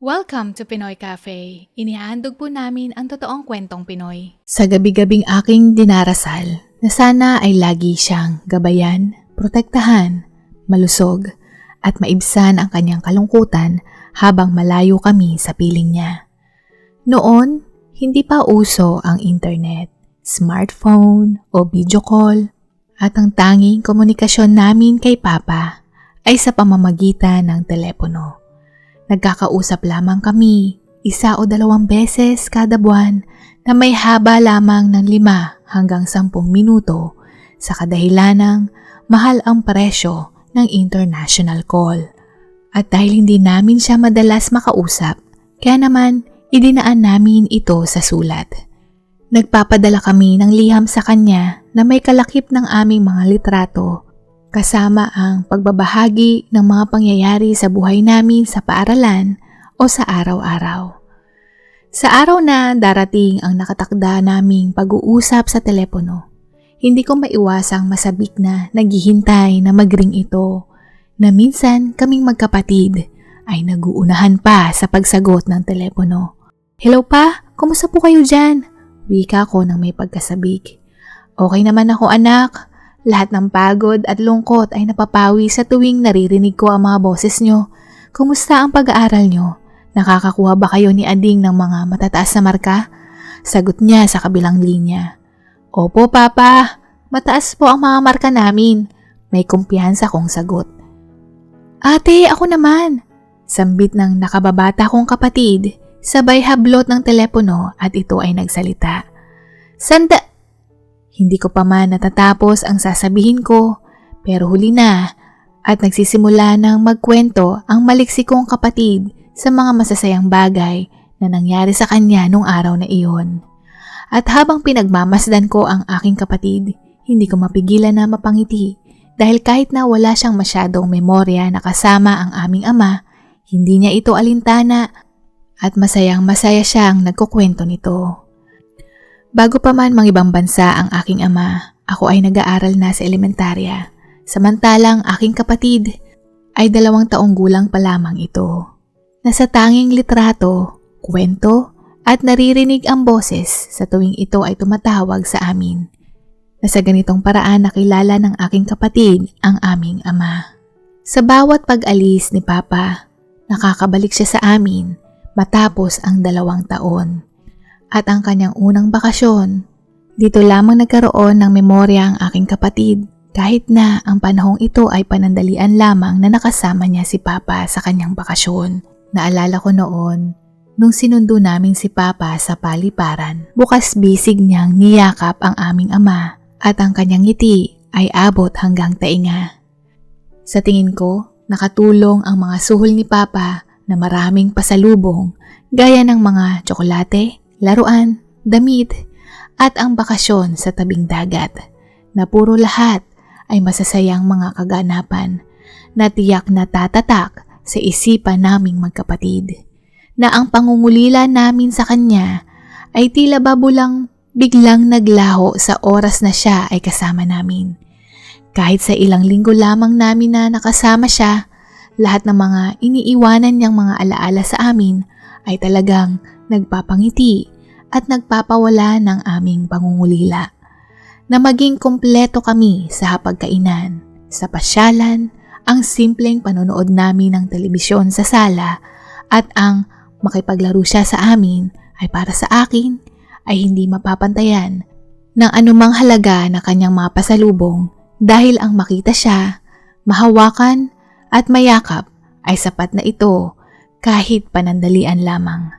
Welcome to Pinoy Cafe. Inihahandog po namin ang totoong kwentong Pinoy. Sa gabi-gabing aking dinarasal na sana ay lagi siyang gabayan, protektahan, malusog at maibsan ang kanyang kalungkutan habang malayo kami sa piling niya. Noon, hindi pa uso ang internet, smartphone o video call at ang tanging komunikasyon namin kay Papa ay sa pamamagitan ng telepono. Nagkakausap lamang kami 1 o 2 beses kada buwan na may haba lamang ng 5 hanggang 10 minuto sa kadahilanang mahal ang presyo ng international call. At dahil hindi namin siya madalas makausap, kaya naman idinaan namin ito sa sulat. Nagpapadala kami ng liham sa kanya na may kalakip ng aming mga litrato kasama ang pagbabahagi ng mga pangyayari sa buhay namin sa paaralan o sa araw-araw. Sa araw na darating ang nakatakda naming pag-uusap sa telepono, hindi ko maiwasang masabik na naghihintay na mag-ring ito na minsan kaming magkapatid ay naguunahan pa sa pagsagot ng telepono. "Hello pa, kumusta po kayo dyan?" Wika ko nang may pagkasabik. "Okay naman ako anak. Lahat ng pagod at lungkot ay napapawi sa tuwing naririnig ko ang mga boses nyo. Kumusta ang pag-aaral nyo? Nakakakuha ba kayo ni Ading ng mga matataas na marka?" Sagot niya sa kabilang linya. "Opo, Papa. Mataas po ang mga marka namin." May kumpiyansa kong sagot. "Ate, ako naman." Sambit ng nakababata kong kapatid, sabay hablot ng telepono at ito ay nagsalita. Hindi ko pa man natatapos ang sasabihin ko, pero huli na at nagsisimula ng magkwento ang maliksi kong kapatid sa mga masasayang bagay na nangyari sa kanya nung araw na iyon. At habang pinagmamasdan ko ang aking kapatid, hindi ko mapigilan na mapangiti dahil kahit na wala siyang masyadong memorya na kasama ang aming ama, hindi niya ito alintana at masayang-masaya siyang nagkukwento nito. Bago pa man mga ibang bansa ang aking ama, ako ay nag-aaral na sa elementarya. Samantalang aking kapatid ay 2 taong gulang pa lamang ito. Nasa tanging litrato, kwento at naririnig ang boses sa tuwing ito ay tumatawag sa amin. Nasa ganitong paraan nakilala ng aking kapatid ang aming ama. Sa bawat pag-alis ni Papa, nakakabalik siya sa amin matapos ang 2 taon. At ang kanyang unang bakasyon, dito lamang nagkaroon ng memorya ang aking kapatid kahit na ang panahong ito ay panandalian lamang na nakasama niya si Papa sa kanyang bakasyon. Naalala ko noon, nung sinundo namin si Papa sa paliparan, bukas bisig niyang niyakap ang aming ama at ang kanyang ngiti ay abot hanggang tainga. Sa tingin ko, nakatulong ang mga suhol ni Papa na maraming pasalubong gaya ng mga tsokolate, laruan, damit, at ang bakasyon sa tabing dagat na puro lahat ay masasayang mga kaganapan na tiyak na tatatak sa isipan naming magkapatid na ang pangungulila namin sa kanya ay tila babulang biglang naglaho sa oras na siya ay kasama namin. Kahit sa ilang linggo lamang namin na nakasama siya, lahat ng mga iniiwanan niyang mga alaala sa amin ay talagang nagpapangiti at nagpapawala ng aming pangungulila. Na maging kompleto kami sa hapagkainan, sa pasyalan, ang simpleng panonood namin ng telebisyon sa sala at ang makipaglaro siya sa amin ay para sa akin ay hindi mapapantayan ng anumang halaga na kanyang mapasalubong dahil ang makita siya, mahawakan at mayakap ay sapat na ito kahit panandalian lamang.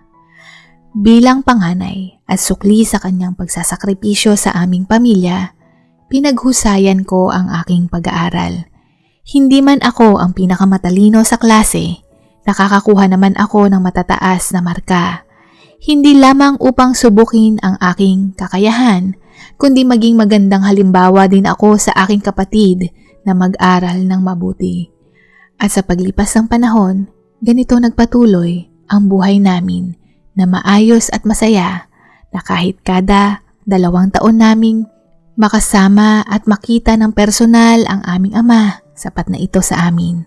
Bilang panganay at sukli sa kanyang pagsasakripisyo sa aming pamilya, pinaghusayan ko ang aking pag-aaral. Hindi man ako ang pinakamatalino sa klase, nakakakuha naman ako ng matataas na marka. Hindi lamang upang subukin ang aking kakayahan, kundi maging magandang halimbawa din ako sa aking kapatid na mag-aral ng mabuti. At sa paglipas ng panahon, ganito nagpatuloy ang buhay namin na maayos at masaya na kahit kada 2 taon naming makasama at makita ng personal ang aming ama, sapat na ito sa amin.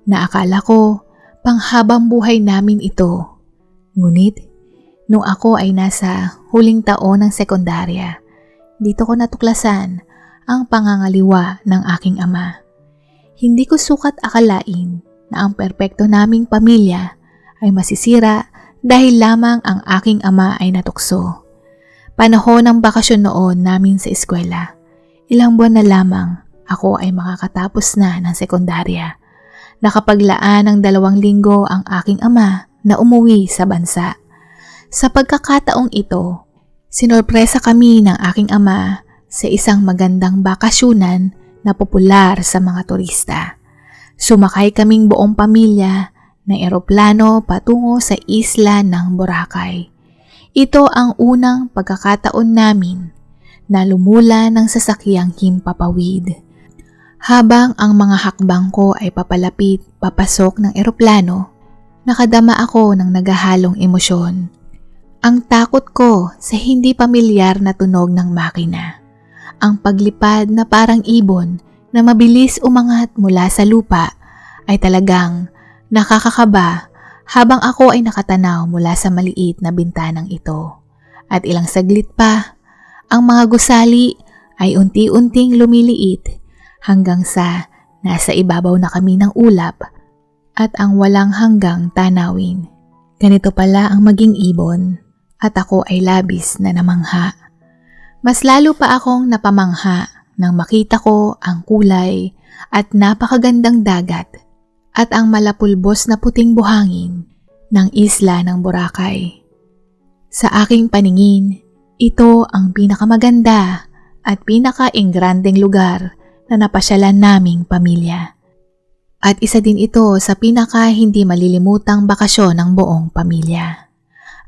Na akala ko Panghabang buhay namin ito. Ngunit, nung ako ay nasa huling taon ng sekundarya, dito ko natuklasan ang pangangaliwa ng aking ama. Hindi ko sukat akalain na ang perpekto naming pamilya ay masisira dahil lamang ang aking ama ay natukso. Panahon ng bakasyon noon namin sa eskwela. Ilang buwan na lamang ako ay makakatapos na ng sekundarya. Nakapaglaan ng 2 linggo ang aking ama na umuwi sa bansa. Sa pagkakataong ito, sinorpresa kami ng aking ama sa isang magandang bakasyunan na popular sa mga turista. Sumakay kaming buong pamilya ng eroplano patungo sa isla ng Boracay. Ito ang unang pagkakataon namin na lumula ng sasakyang himpapawid. Habang ang mga hakbang ko ay papalapit papasok ng eroplano, nakadama ako ng naghahalong emosyon. Ang takot ko sa hindi pamilyar na tunog ng makina. Ang paglipad na parang ibon na mabilis umangat mula sa lupa ay talagang nakakakaba habang ako ay nakatanaw mula sa maliit na bintanang ito. At ilang saglit pa, ang mga gusali ay unti-unting lumiliit hanggang sa nasa ibabaw na kami ng ulap at ang walang hanggang tanawin. Ganito pala ang maging ibon. At ako ay labis na namangha. Mas lalo pa akong napamangha nang makita ko ang kulay at napakagandang dagat at ang malapulbos na puting buhangin ng isla ng Boracay. Sa aking paningin, ito ang pinakamaganda at pinaka-engrandeng lugar na napasyalan naming pamilya. At isa din ito sa pinaka hindi malilimutang bakasyon ng buong pamilya.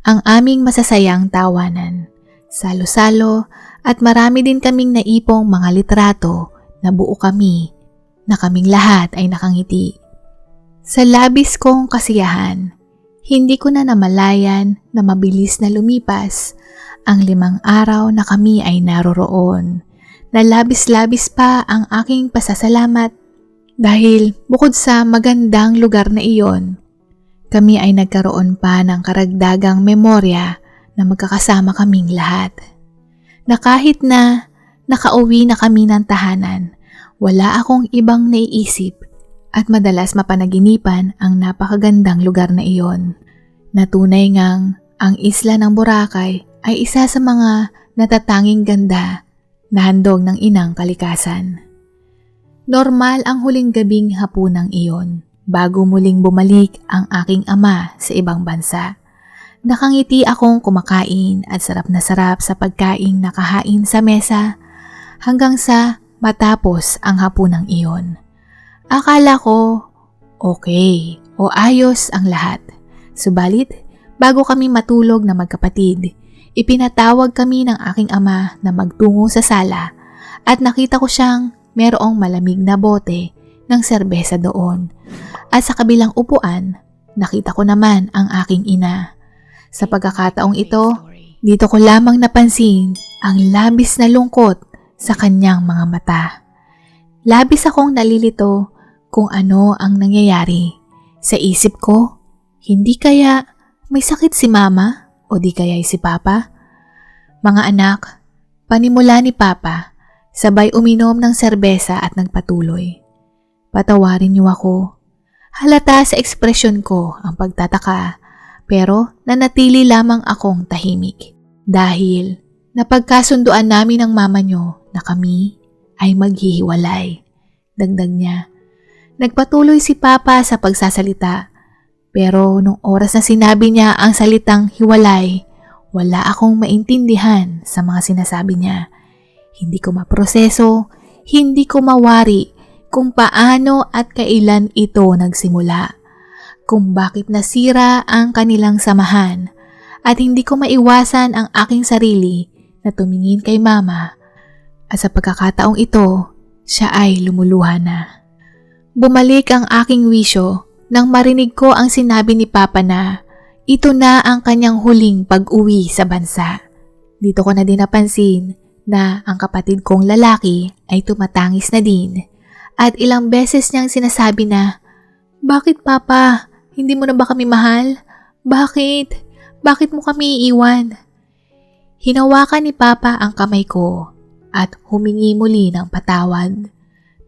Ang aming masasayang tawanan, salo-salo at marami din kaming naipong mga litrato na buo kami na kaming lahat ay nakangiti. Sa labis kong kasiyahan, hindi ko na namalayan na mabilis na lumipas ang 5 araw na kami ay naroroon. Na labis-labis pa ang aking pasasalamat dahil bukod sa magandang lugar na iyon, kami ay nagkaroon pa ng karagdagang memorya na magkakasama kaming lahat. Na kahit na nakauwi na kami ng tahanan, wala akong ibang naiisip at madalas mapanaginipan ang napakagandang lugar na iyon. Natunay ngang ang isla ng Boracay ay isa sa mga natatanging ganda na handog ng inang kalikasan. Normal ang huling gabing hapunang iyon. Bago muling bumalik ang aking ama sa ibang bansa. Nakangiti akong kumakain at sarap na sarap sa pagkaing nakahain sa mesa hanggang sa matapos ang hapunang iyon. Akala ko okay o ayos ang lahat. Subalit, bago kami matulog na magkapatid, ipinatawag kami ng aking ama na magtungo sa sala at nakita ko siyang merong malamig na bote ng serbesa doon. At sa kabilang upuan, nakita ko naman ang aking ina. Sa pagkakataong ito, dito ko lamang napansin ang labis na lungkot sa kanyang mga mata. Labis akong nalilito kung ano ang nangyayari. Sa isip ko, hindi kaya may sakit si mama o di kaya si papa? Mga anak, panimula ni papa, sabay uminom ng serbesa at nagpatuloy. Patawarin niyo ako. Halata sa ekspresyon ko ang pagtataka, pero nanatili lamang akong tahimik dahil napagkasunduan namin ng mama niyo na kami ay maghihiwalay. Dagdag niya. Nagpatuloy si Papa sa pagsasalita, pero nung oras na sinabi niya ang salitang hiwalay, wala akong maintindihan sa mga sinasabi niya. Hindi ko maproseso, hindi ko mawari kung paano at kailan ito nagsimula, kung bakit nasira ang kanilang samahan, at hindi ko maiwasan ang aking sarili na tumingin kay mama, at sa pagkakataong ito, siya ay lumuluha na. Bumalik ang aking wisyo nang marinig ko ang sinabi ni Papa na ito na ang kanyang huling pag-uwi sa bansa. Dito ko na din napansin na ang kapatid kong lalaki ay tumatangis na din at ilang beses niyang sinasabi na, "Bakit Papa? Hindi mo na ba kami mahal? Bakit? Bakit mo kami iiwan? Hinawakan ni Papa ang kamay ko at humingi muli ng patawad.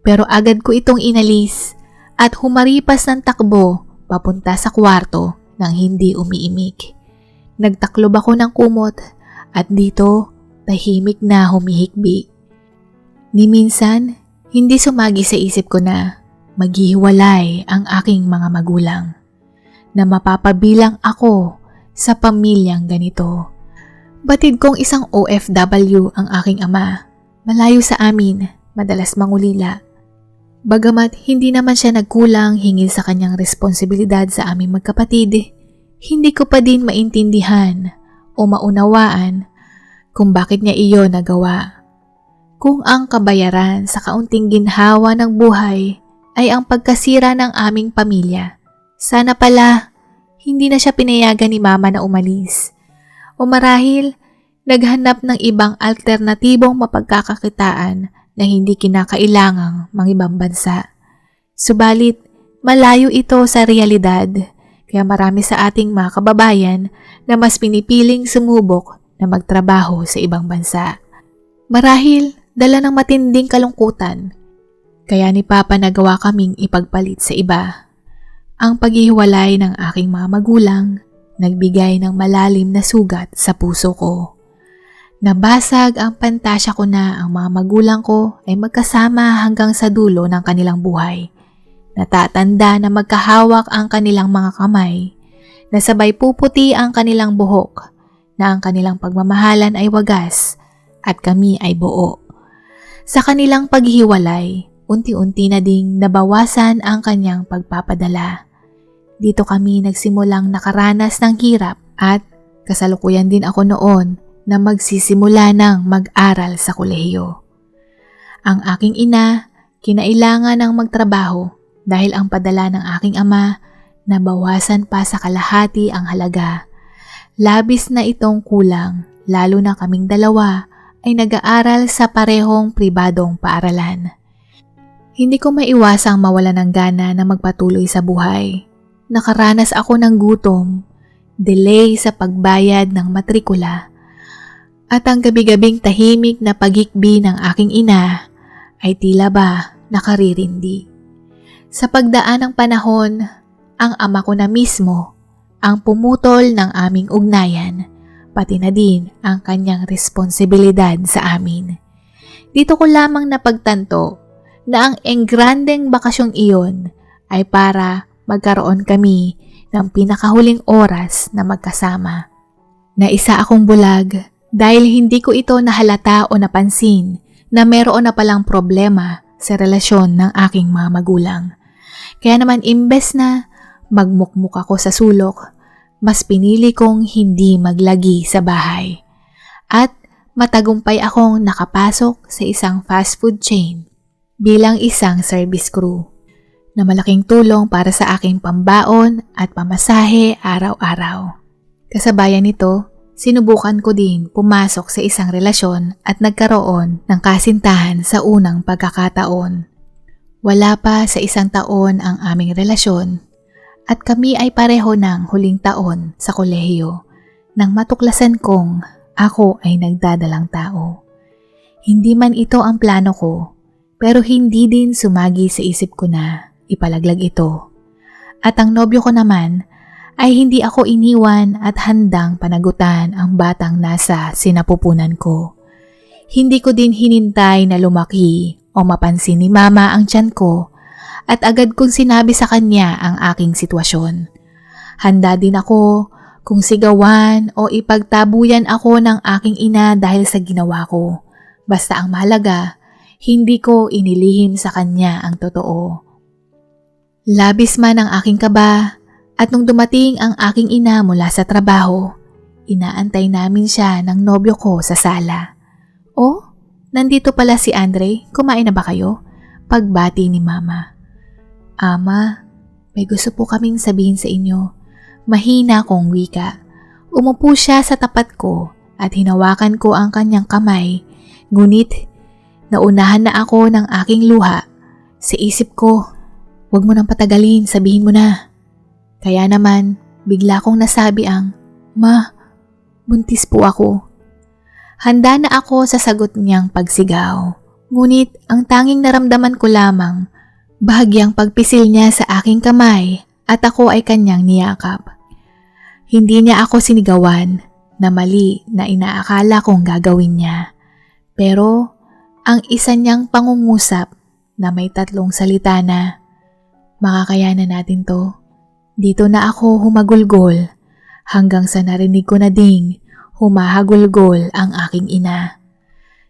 Pero agad ko itong inalis at humaripas ng takbo papunta sa kwarto nang hindi umiimik. Nagtaklob ako ng kumot at dito tahimik na humihikbi. Ni minsan, hindi sumagi sa isip ko na maghihiwalay ang aking mga magulang, na mapapabilang ako sa pamilyang ganito. Batid kong isang OFW ang aking ama, malayo sa amin, madalas mangulila. Bagamat hindi naman siya nagkulang hingil sa kanyang responsibilidad sa aming magkapatid, hindi ko pa din maintindihan o maunawaan kung bakit niya iyon nagawa. Kung ang kabayaran sa kaunting ginhawa ng buhay ay ang pagkasira ng aming pamilya, sana pala hindi na siya pinayagan ni Mama na umalis. O marahil naghanap ng ibang alternatibong mapagkakakitaan na hindi kinakailangang mangibang bansa. Subalit, malayo ito sa realidad, kaya marami sa ating mga kababayan na mas pinipiling sumubok na magtrabaho sa ibang bansa. Marahil, dala ng matinding kalungkutan, kaya ni Papa nagawa kaming ipagpalit sa iba. Ang paghihiwalay ng aking mga magulang nagbigay ng malalim na sugat sa puso ko. Nabasag ang pantasya ko na ang mga magulang ko ay magkasama hanggang sa dulo ng kanilang buhay. Natatanda na magkahawak ang kanilang mga kamay, na sabay puputi ang kanilang buhok, na ang kanilang pagmamahalan ay wagas at kami ay buo. Sa kanilang paghihiwalay, unti-unti na ding nabawasan ang kanyang pagpapadala. Dito kami nagsimulang nakaranas ng hirap at kasalukuyan din ako noon na magsisimula ng mag-aral sa kolehiyo. Ang aking ina, kinailangan ng magtrabaho dahil ang padala ng aking ama nabawasan pa sa kalahati ang halaga. Labis na itong kulang, lalo na kaming dalawa ay nag-aaral sa parehong pribadong paaralan. Hindi ko maiwasang mawala ng gana na magpatuloy sa buhay. Nakaranas ako ng gutom, delay sa pagbayad ng matrikula, at ang gabi-gabing tahimik na pagikbi ng aking ina ay tila ba nakaririndi. Sa pagdaan ng panahon, ang ama ko na mismo ang pumutol ng aming ugnayan, pati na din ang kanyang responsibilidad sa amin. Dito ko lamang napagtanto na ang engrandeng bakasyong iyon ay para magkaroon kami ng pinakahuling oras na magkasama. Naisa akong bulag dahil hindi ko ito nahalata o napansin na meron na palang problema sa relasyon ng aking mga magulang. Kaya naman imbes na magmukmuk ako sa sulok, mas pinili kong hindi maglagi sa bahay. At matagumpay akong nakapasok sa isang fast food chain bilang isang service crew, na malaking tulong para sa aking pambaon at pamasahe araw-araw. Kasabayan nito, sinubukan ko din pumasok sa isang relasyon at nagkaroon ng kasintahan sa unang pagkakataon. Wala pa sa 1 taon ang aming relasyon at kami ay pareho ng huling taon sa kolehiyo nang matuklasan kong ako ay nagdadalang tao. Hindi man ito ang plano ko, pero hindi din sumagi sa isip ko na ipalaglag ito. At ang nobyo ko naman ay hindi ako iniwan at handang panagutan ang batang nasa sinapupunan ko. Hindi ko din hinintay na lumaki o mapansin ni Mama ang tiyan ko at agad kong sinabi sa kanya ang aking sitwasyon. Handa din ako kung sigawan o ipagtabuyan ako ng aking ina dahil sa ginawa ko. Basta ang mahalaga, hindi ko inilihim sa kanya ang totoo. Labis man ang aking kaba at nung dumating ang aking ina mula sa trabaho, inaantay namin siya ng nobyo ko sa sala. "Oh, nandito pala si Andre, kumain na ba kayo?" Pagbati ni Mama. "Ama, may gusto po kaming sabihin sa inyo." Mahina kong wika. Umupo siya sa tapat ko at hinawakan ko ang kanyang kamay, ngunit naunahan na ako ng aking luha. Sa isip ko, "Huwag mo nang patagalin, sabihin mo na." Kaya naman, bigla kong nasabi ang, "Ma, buntis po ako." Handa na ako sa sagot niyang pagsigaw. Ngunit ang tanging naramdaman ko lamang, bahagyang pagpisil niya sa aking kamay at ako ay kanyang niyakap. Hindi niya ako sinigawan na mali na inaakala kong gagawin niya. Pero ang isa niyang pangungusap na may 3 salita na, "Makakayanan natin to." Dito na ako humagulgol hanggang sa narinig ko na ding humahagulgol ang aking ina.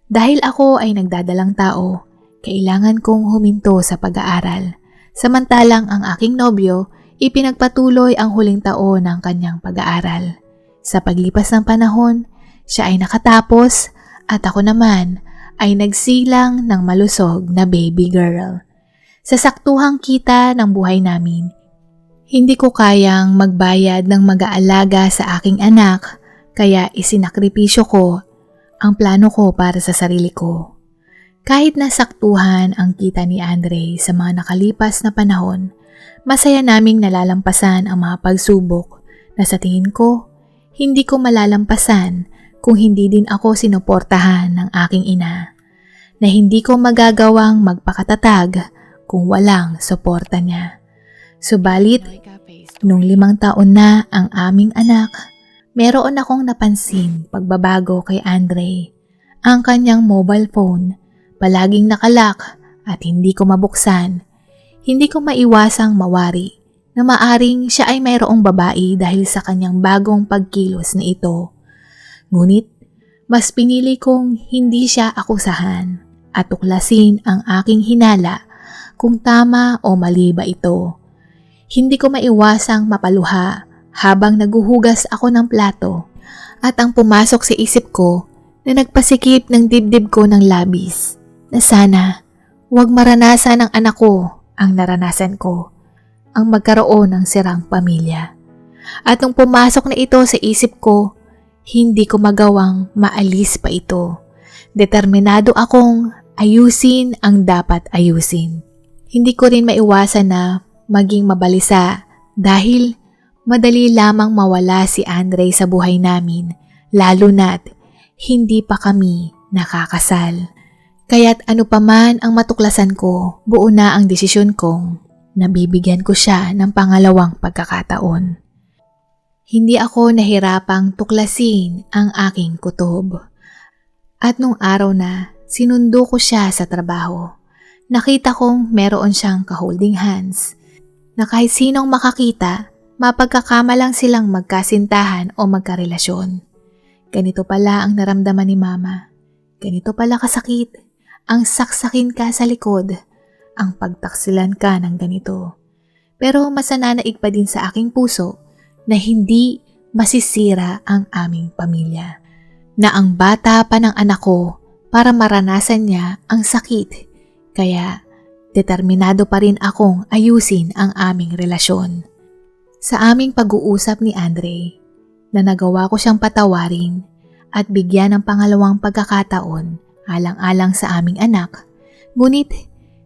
Dahil ako ay nagdadalang tao, kailangan kong huminto sa pag-aaral. Samantalang ang aking nobyo ipinagpatuloy ang huling taon ng kanyang pag-aaral. Sa paglipas ng panahon, siya ay nakatapos at ako naman ay nagsilang ng malusog na baby girl. Sa saktuhang kita ng buhay namin, hindi ko kayang magbayad ng mag-aalaga sa aking anak kaya isinakripisyo ko ang plano ko para sa sarili ko. Kahit nasaktuhan ang kita ni Andre sa mga nakalipas na panahon, masaya naming nalalampasan ang mga pagsubok na sa tingin ko, hindi ko malalampasan kung hindi din ako sinuportahan ng aking ina, na hindi ko magagawang magpakatatag kung walang suporta niya. Subalit, nung 5 taon na ang aming anak, meron akong napansin pagbabago kay Andre. Ang kanyang mobile phone, palaging nakalak at hindi ko mabuksan. Hindi ko maiwasang mawari na maaring siya ay mayroong babae dahil sa kanyang bagong pagkilos na ito. Ngunit, mas pinili kong hindi siya akusahan at tuklasin ang aking hinala kung tama o mali ba ito. Hindi ko maiwasang mapaluha habang naguhugas ako ng plato at ang pumasok sa isip ko na nagpasikip ng dibdib ko ng labis na sana huwag maranasan ng anak ko ang naranasan ko, ang magkaroon ng sirang pamilya. At nung pumasok na ito sa isip ko, hindi ko magawang maalis pa ito. Determinado akong ayusin ang dapat ayusin. Hindi ko rin maiwasan na maging mabalisa dahil madali lamang mawala si Andre sa buhay namin, lalo na't hindi pa kami nakakasal. Kaya't ano pa man ang matuklasan ko, buo na ang desisyon kong nabibigyan ko siya ng pangalawang pagkakataon. Hindi ako nahirapang tuklasin ang aking kutob. At nung araw na sinundo ko siya sa trabaho, nakita kong meron siyang ka-holding hands na kahit sinong makakita, mapagkakamalang silang magkasintahan o magkarelasyon. Ganito pala ang naramdaman ni Mama. Ganito pala kasakit ang saksakin ka sa likod, ang pagtaksilan ka ng ganito. Pero masananaig pa din sa aking puso na hindi masisira ang aming pamilya. Na ang bata pa ng anak ko para maranasan niya ang sakit. Kaya determinado pa rin akong ayusin ang aming relasyon. Sa aming pag-uusap ni Andre, na nagawa ko siyang patawarin at bigyan ng pangalawang pagkakataon alang-alang sa aming anak. Ngunit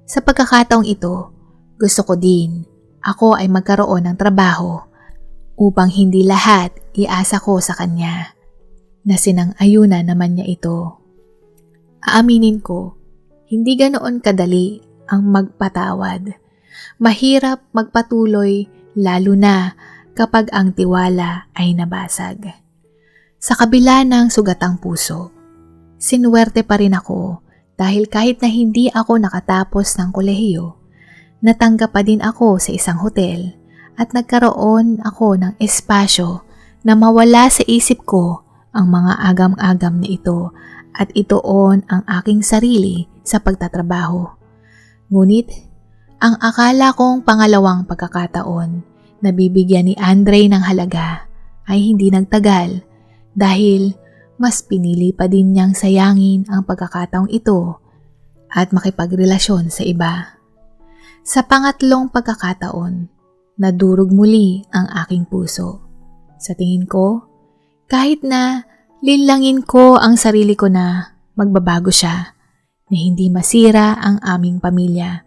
sa pagkakataong ito, gusto ko din ako ay magkaroon ng trabaho upang hindi lahat iasa ko sa kanya, na sinang-ayunan naman niya ito. Aaminin ko, hindi ganoon kadali ang magpatawad. Mahirap magpatuloy lalo na kapag ang tiwala ay nabasag. Sa kabila ng sugatang puso, sinuwerte pa rin ako dahil kahit na hindi ako nakatapos ng kolehiyo, natanggap pa din ako sa isang hotel at nagkaroon ako ng espasyo na mawala sa isip ko ang mga agam-agam na ito at ituon ang aking sarili sa pagtatrabaho. Ngunit, ang akala kong pangalawang pagkakataon na bibigyan ni Andre ng halaga ay hindi nagtagal dahil mas pinili pa din niyang sayangin ang pagkakataong ito at makipagrelasyon sa iba. Sa pangatlong pagkakataon, nadurog muli ang aking puso. Sa tingin ko, kahit na linlangin ko ang sarili ko na magbabago siya, na hindi masira ang aming pamilya.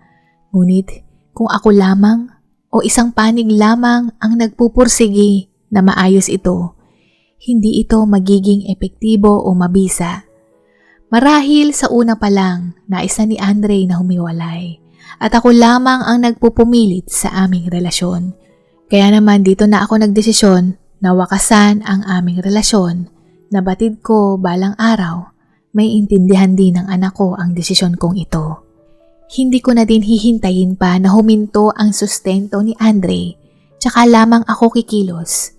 Ngunit kung ako lamang, o isang panig lamang ang nagpupursigi na maayos ito, hindi ito magiging epektibo o mabisa. Marahil sa una pa lang, nais na ni Andre na humiwalay at ako lamang ang nagpupumilit sa aming relasyon. Kaya naman dito na ako nagdesisyon na wakasan ang aming relasyon na batid ko balang araw may intindihan din ng anak ko ang desisyon kong ito. Hindi ko na din hihintayin pa na huminto ang sustento ni Andre tsaka lamang ako kikilos.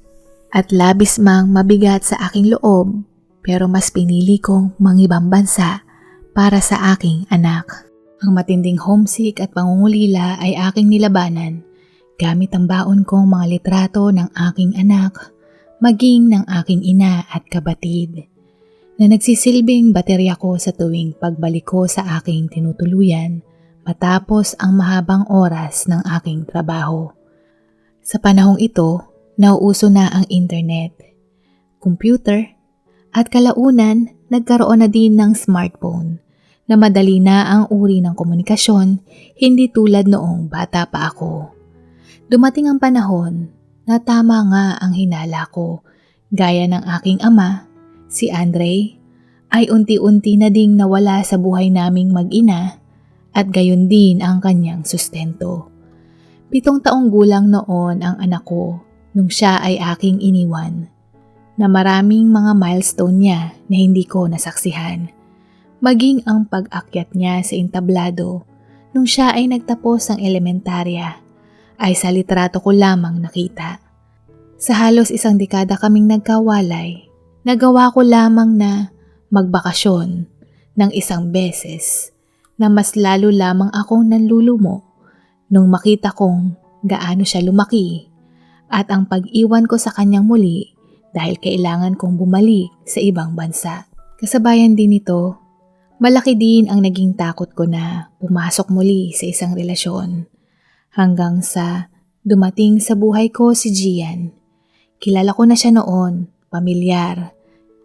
At labis mang mabigat sa aking loob pero mas pinili kong mangibang bansa para sa aking anak. Ang matinding homesick at pangungulila ay aking nilabanan gamit ang baon kong mga litrato ng aking anak, maging ng aking ina at kapatid, na nagsisilbing baterya ko sa tuwing pagbalik ko sa aking tinutuluyan matapos ang mahabang oras ng aking trabaho. Sa panahong ito, nauuso na ang internet, computer, at kalaunan nagkaroon na din ng smartphone na madali na ang uri ng komunikasyon, hindi tulad noong bata pa ako. Dumating ang panahon na tama nga ang hinala ko, gaya ng aking ama, si Andre, ay unti-unti na ding nawala sa buhay naming mag-ina at gayon din ang kanyang sustento. 7 taong gulang noon ang anak ko nung siya ay aking iniwan, na maraming mga milestone niya na hindi ko nasaksihan. Maging ang pag-akyat niya sa entablado nung siya ay nagtapos ng elementarya ay sa litrato ko lamang nakita. Sa halos 1 dekada kaming nagkawalay, nagawa ko lamang na magbakasyon ng 1 beses na mas lalo lamang akong nanlulumo nung makita kong gaano siya lumaki at ang pag-iwan ko sa kanyang muli dahil kailangan kong bumalik sa ibang bansa. Kasabayan din ito, malaki din ang naging takot ko na pumasok muli sa isang relasyon. Hanggang sa dumating sa buhay ko si Gian. Kilala ko na siya noon, pamilyar.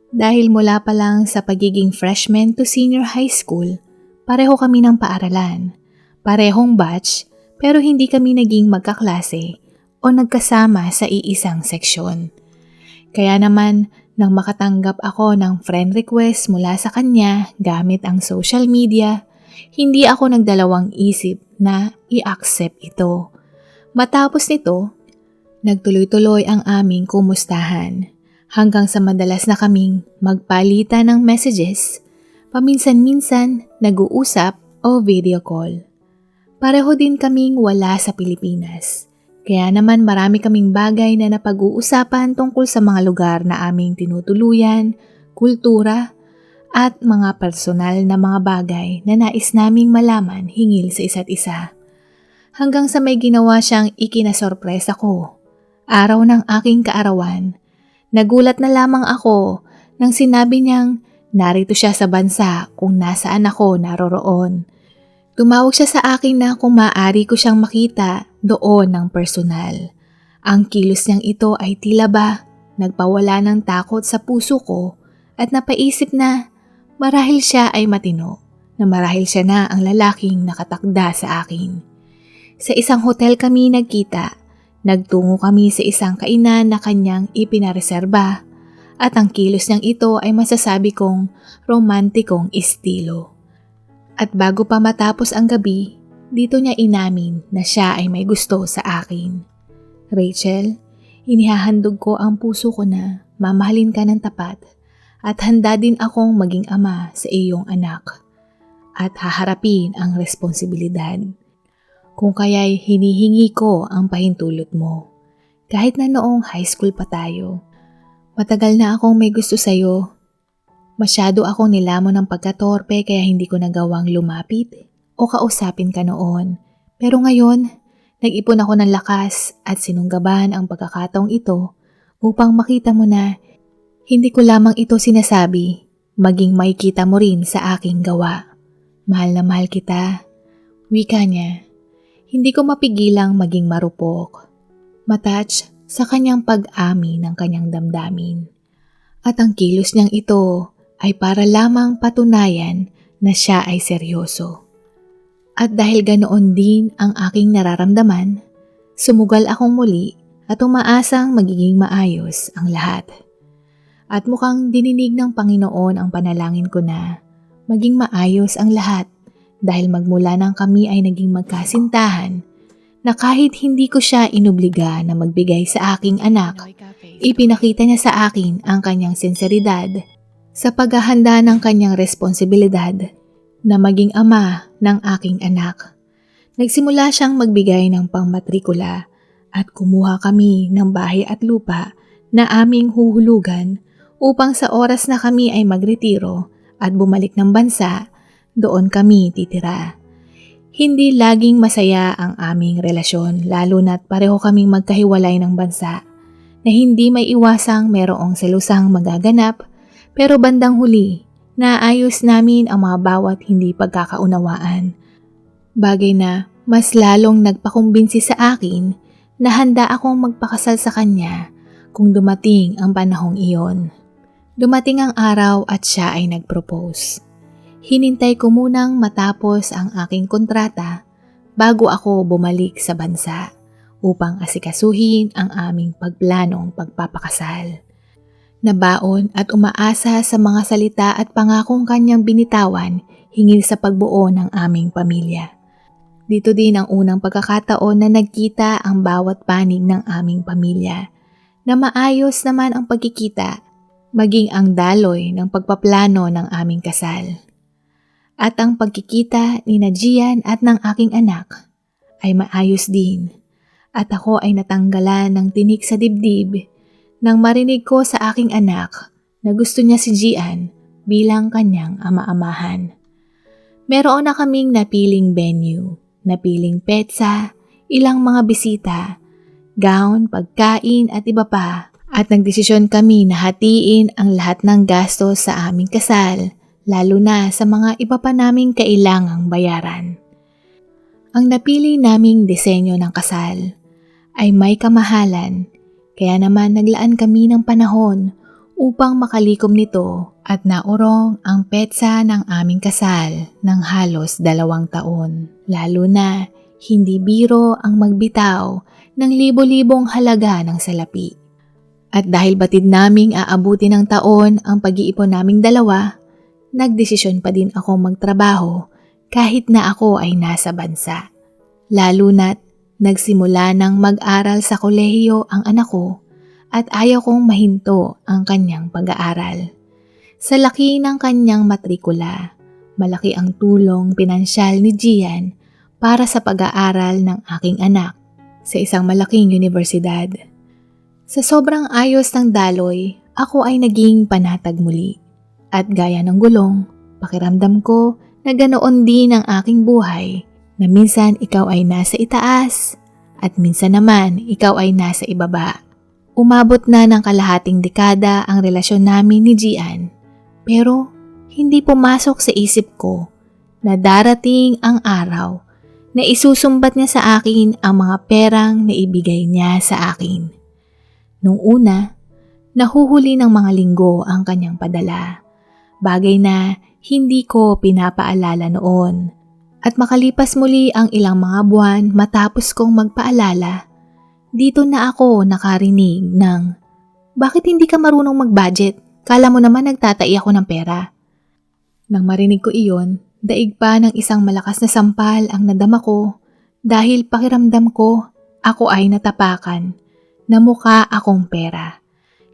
Dahil mula pa lang sa pagiging freshman to senior high school, pareho kami ng paaralan. Parehong batch pero hindi kami naging magkaklase o nagkasama sa iisang seksyon. Kaya naman, nang makatanggap ako ng friend request mula sa kanya gamit ang social media, hindi ako nagdalawang isip na i-accept ito. Matapos nito, nagtuloy-tuloy ang aming kumustahan hanggang sa madalas na kaming magpalitan ng messages, paminsan-minsan nag-uusap o video call. Pareho din kaming wala sa Pilipinas. Kaya naman marami kaming bagay na napag-uusapan tungkol sa mga lugar na aming tinutuluyan, kultura, at mga personal na mga bagay na nais naming malaman hingil sa isa't isa. Hanggang sa may ginawa siyang ikinasorpresa ko. Araw ng aking kaarawan, nagulat na lamang ako nang sinabi niyang narito siya sa bansa kung nasaan ako naroroon. Tumawag siya sa akin na kung maaari ko siyang makita doon ng personal. Ang kilos niyang ito ay tila ba nagpawala ng takot sa puso ko at napaisip na marahil siya ay matino, na marahil siya na ang lalaking nakatakda sa akin. Sa isang hotel kami nagkita, nagtungo kami sa isang kainan na kanyang ipinareserba at ang kilos niyang ito ay masasabi kong romantikong estilo. At bago pa matapos ang gabi, dito niya inamin na siya ay may gusto sa akin. Rachel, inihahandog ko ang puso ko na mamahalin ka ng tapat at handa din akong maging ama sa iyong anak at haharapin ang responsibilidad. Kung kaya'y hinihingi ko ang pahintulot mo. Kahit na noong high school pa tayo, matagal na akong may gusto sa'yo. Masyado akong nilamon ng pagkatorpe kaya hindi ko nagawang lumapit o kausapin ka noon. Pero ngayon, nag-ipon ako ng lakas at sinunggaban ang pagkakataong ito upang makita mo na hindi ko lamang ito sinasabi, maging makikita mo rin sa aking gawa. Mahal na mahal kita. Wika niya. Hindi ko mapigilang maging marupok. Matouch sa kanyang pag-ami ng kanyang damdamin. At ang kilos niyang ito ay para lamang patunayan na siya ay seryoso. At dahil ganoon din ang aking nararamdaman, Sumugal akong muli at umaasang magiging maayos ang lahat. At mukhang dininig ng Panginoon ang panalangin ko na maging maayos ang lahat dahil magmula nang kami ay naging magkasintahan na kahit hindi ko siya inobliga na magbigay sa aking anak, ipinakita niya sa akin ang kanyang sinseridad sa paghahanda ng kanyang responsibilidad na maging ama ng aking anak. Nagsimula siyang magbigay ng pangmatrikula at kumuha kami ng bahay at lupa na aming huhulugan upang sa oras na kami ay magretiro at bumalik ng bansa, doon kami titira. Hindi laging masaya ang aming relasyon lalo na't pareho kaming magkahiwalay ng bansa na hindi may iwasang merong selusang magaganap pero bandang huli naayos namin ang mga bawat hindi pagkakaunawaan. Bagay na mas lalong nagpakumbinsi sa akin na handa akong magpakasal sa kanya kung dumating ang panahong iyon. Dumating ang araw at siya ay nag-propose. Hinintay ko munang matapos ang aking kontrata bago ako bumalik sa bansa upang asikasuhin ang aming pagplanong pagpapakasal. Nabaon at umaasa sa mga salita at pangakong kanyang binitawan hinggil sa pagbuo ng aming pamilya. Dito din ang unang pagkakataon na nagkita ang bawat panig ng aming pamilya na maayos naman ang pagkikita maging ang daloy ng pagpaplano ng aming kasal. At ang pagkikita ni Gian at ng aking anak ay maayos din at ako ay natanggalan ng tinik sa dibdib nang marinig ko sa aking anak na gusto niya si Gian bilang kanyang ama-amahan. Meron na kaming napiling venue, napiling petsa, ilang mga bisita, gown, pagkain at iba pa at nagdesisyon kami na hatiin ang lahat ng gastos sa aming kasal lalo na sa mga iba pa naming kailangang bayaran. Ang napili naming disenyo ng kasal ay may kamahalan kaya naman naglaan kami ng panahon upang makalikom nito at naurong ang petsa ng aming kasal ng halos 2 taon. Lalo na hindi biro ang magbitaw ng libo-libong halaga ng salapi. At dahil batid naming aabuti ng taon ang pag-iipon naming dalawa, nagdesisyon pa din ako magtrabaho kahit na ako ay nasa bansa. Lalo na't nagsimula ng mag-aral sa kolehiyo ang anak ko at ayaw kong mahinto ang kanyang pag-aaral. Sa laki ng kanyang matrikula, malaki ang tulong pinansyal ni Gian para sa pag-aaral ng aking anak sa isang malaking universidad. Sa sobrang ayos ng daloy, ako ay naging panatag muli. At gaya ng gulong, pakiramdam ko na ganoon din ang aking buhay na minsan ikaw ay nasa itaas at minsan naman ikaw ay nasa ibaba. Umabot na ng kalahating dekada ang relasyon namin ni Gian pero hindi pumasok sa isip ko na darating ang araw na isusumbat niya sa akin ang mga perang na ibigay niya sa akin. Nung una, nahuhuli ng mga linggo ang kanyang padala, bagay na hindi ko pinapaalala noon. At makalipas muli ang ilang mga buwan matapos kong magpaalala, dito na ako nakarinig ng, "Bakit hindi ka marunong mag-budget? Kala mo naman nagtatai ako ng pera." Nang marinig ko iyon, daig pa ng isang malakas na sampal ang nadama ko dahil pakiramdam ko ako ay natapakan na mukha akong pera.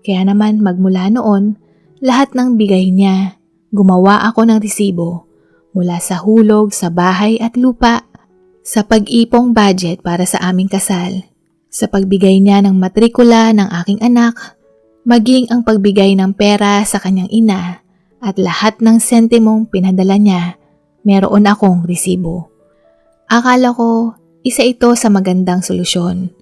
Kaya naman magmula noon, lahat ng bigay niya, gumawa ako ng resibo mula sa hulog sa bahay at lupa, sa pag-ipong budget para sa aming kasal, sa pagbigay niya ng matrikula ng aking anak, maging ang pagbigay ng pera sa kanyang ina at lahat ng sentimong pinadala niya, meron akong resibo. Akala ko isa ito sa magandang solusyon,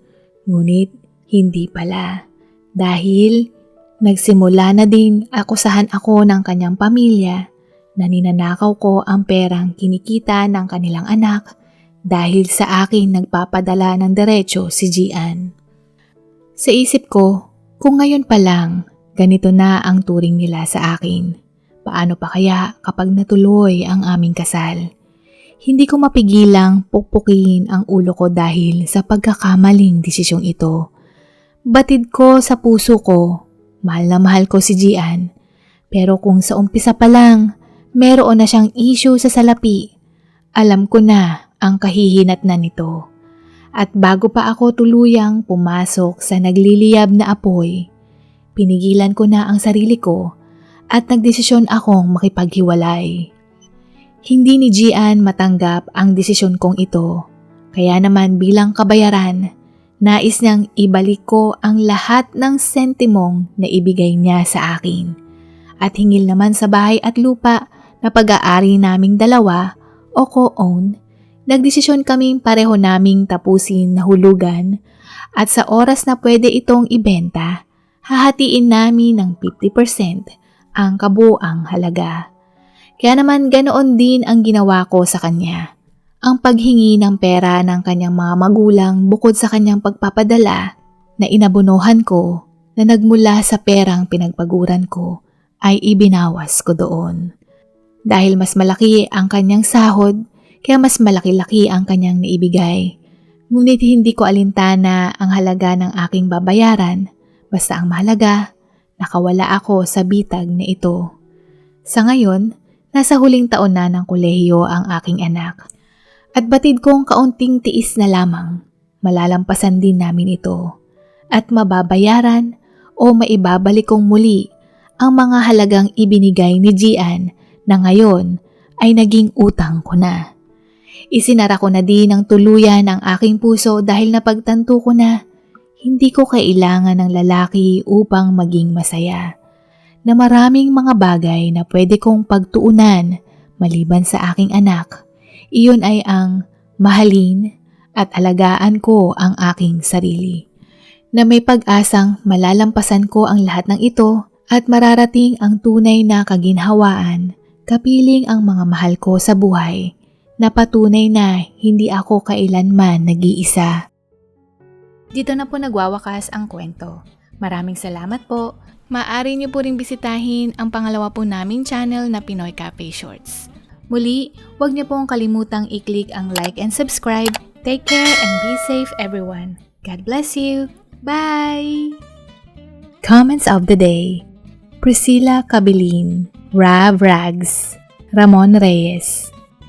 ngunit hindi pala dahil nagsimula na din akusahan ako ng kanyang pamilya na ninanakaw ko ang perang kinikita ng kanilang anak dahil sa akin nagpapadala ng diretsyo si Gian. Sa isip ko, kung ngayon pa lang, ganito na ang turing nila sa akin. Paano pa kaya kapag natuloy ang aming kasal? Hindi ko mapigilang pukpukin ang ulo ko dahil sa pagkakamaling desisyong ito. Batid ko sa puso ko, mahal na mahal ko si Gian. Pero kung sa umpisa pa lang, meron na siyang issue sa salapi, alam ko na ang kahihinatnan nito. At bago pa ako tuluyang pumasok sa nagliliyab na apoy, pinigilan ko na ang sarili ko at nagdesisyon akong makipaghiwalay. Hindi ni Gian matanggap ang desisyon kong ito, kaya naman bilang kabayaran, nais niyang ibalik ko ang lahat ng sentimong na ibigay niya sa akin. At hingil naman sa bahay at lupa na pag-aari naming dalawa o co-own, nagdesisyon kaming pareho naming tapusin na hulugan at sa oras na pwede itong ibenta, hahatiin namin ng 50% ang kabuuang halaga. Kaya naman ganoon din ang ginawa ko sa kanya. Ang paghingi ng pera ng kanyang mga magulang bukod sa kanyang pagpapadala na inabunuhan ko na nagmula sa perang pinagpaguran ko ay ibinawas ko doon. Dahil mas malaki ang kanyang sahod, kaya mas malaki-laki ang kanyang naibigay. Ngunit hindi ko alintana ang halaga ng aking babayaran, basta ang mahalaga, nakawala ako sa bitag na ito. Sa ngayon, nasa huling taon na ng kolehiyo ang aking anak. At batid kong kaunting tiis na lamang, malalampasan din namin ito. At mababayaran o maibabalik kong muli ang mga halagang ibinigay ni Gian na ngayon ay naging utang ko na. Isinara ko na din ng tuluyan ang aking puso dahil napagtanto ko na hindi ko kailangan ng lalaki upang maging masaya. Na maraming mga bagay na pwede kong pagtuunan maliban sa aking anak. Iyon ay ang mahalin at alagaan ko ang aking sarili. Na may pag-asang malalampasan ko ang lahat ng ito at mararating ang tunay na kaginhawaan, kapiling ang mga mahal ko sa buhay, na patunay na hindi ako kailanman nag-iisa. Dito na po nagwawakas ang kwento. Maraming salamat po. Maaari niyo po ring bisitahin ang pangalawa po naming channel na Pinoy Cafe Shorts. Muli, huwag niyo pong kalimutang i-click ang like and subscribe. Take care and be safe everyone. God bless you. Bye! Comments of the day: Priscilla Cabilin, Rav Rags, Ramon Reyes,